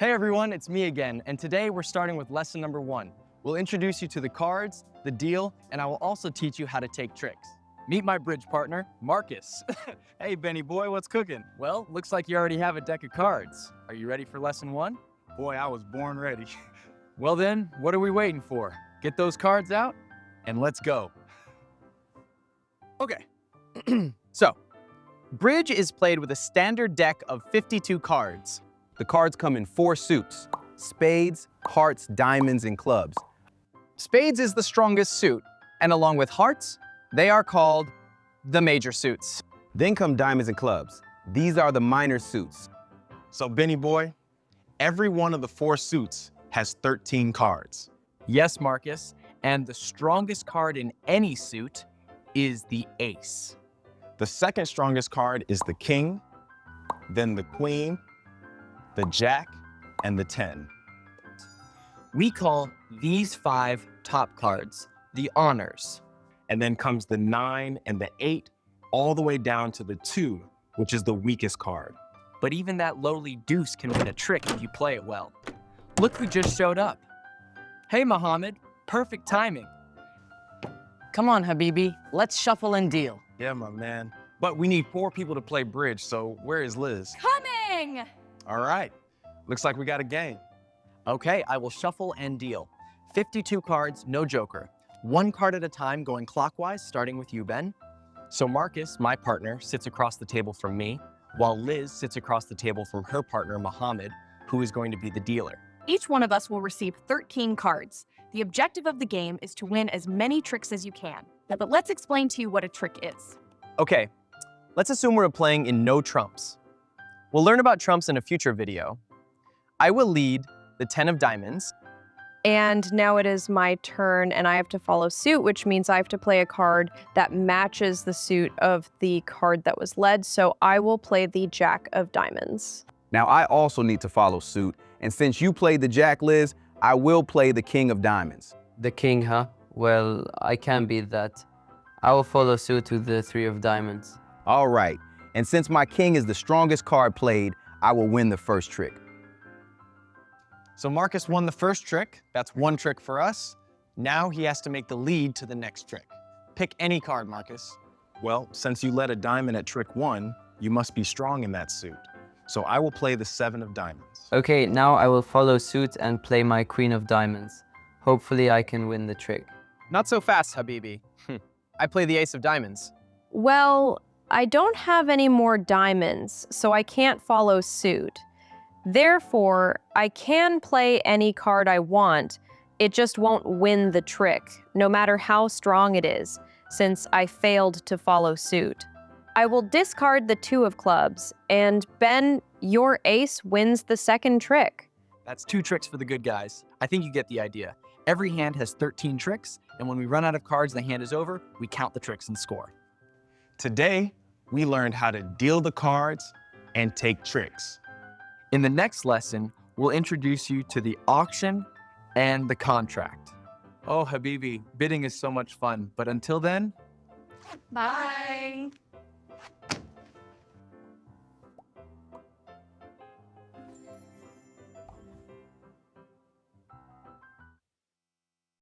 Hey everyone, it's me again, and today we're starting with lesson number 1. We'll introduce you to the cards, the deal, and I will also teach you how to take tricks. Meet my bridge partner, Marcus. Hey Benny boy, what's cooking? Well, looks like you already have a deck of cards. Are you ready for lesson 1? Boy, I was born ready. Well then, what are we waiting for? Get those cards out, and let's go. Okay, so, bridge is played with a standard deck of 52 cards. The cards come in 4 suits: spades, hearts, diamonds, and clubs. Spades is the strongest suit, and along with hearts, they are called the major suits. Then come diamonds and clubs. These are the minor suits. So Benny boy, every one of the 4 suits has 13 cards. Yes, Marcus, and the strongest card in any suit is the ace. The second strongest card is the king, then the queen, the jack, and the 10. We call these 5 top cards the honors. And then comes the 9 and the 8, all the way down to the 2, which is the weakest card. But even that lowly deuce can win a trick if you play it well. Look who just showed up. Hey, Mohammed, perfect timing. Come on, Habibi, let's shuffle and deal. Yeah, my man. But we need 4 people to play bridge, so where is Liz? Coming! All right, looks like we got a game. Okay, I will shuffle and deal. 52 cards, no joker. 1 card at a time going clockwise, starting with you, Ben. So Marcus, my partner, sits across the table from me, while Liz sits across the table from her partner, Mohammed, who is going to be the dealer. Each one of us will receive 13 cards. The objective of the game is to win as many tricks as you can. But let's explain to you what a trick is. Okay, let's assume we're playing in no trumps. We'll learn about trumps in a future video. I will lead the 10 of diamonds. And now it is my turn, and I have to follow suit, which means I have to play a card that matches the suit of the card that was led, so I will play the Jack of Diamonds. Now, I also need to follow suit, and since you played the jack, Liz, I will play the king of diamonds. The king, huh? Well, I can't beat that. I will follow suit with the 3 of diamonds. All right, and since my king is the strongest card played, I will win the first trick. So Marcus won the first trick. That's 1 trick for us. Now he has to make the lead to the next trick. Pick any card, Marcus. Well, since you led a diamond at trick 1, you must be strong in that suit. So I will play the 7 of diamonds. Okay, now I will follow suit and play my queen of diamonds. Hopefully I can win the trick. Not so fast, Habibi. I play the ace of diamonds. Well, I don't have any more diamonds, so I can't follow suit. Therefore, I can play any card I want, it just won't win the trick, no matter how strong it is, since I failed to follow suit. I will discard the 2 of clubs, and Ben, your ace wins the second trick. That's 2 tricks for the good guys. I think you get the idea. Every hand has 13 tricks, and when we run out of cards and the hand is over, we count the tricks and score. Today, we learned how to deal the cards and take tricks. In the next lesson, we'll introduce you to the auction and the contract. Oh, Habibi, bidding is so much fun, but until then, Bye!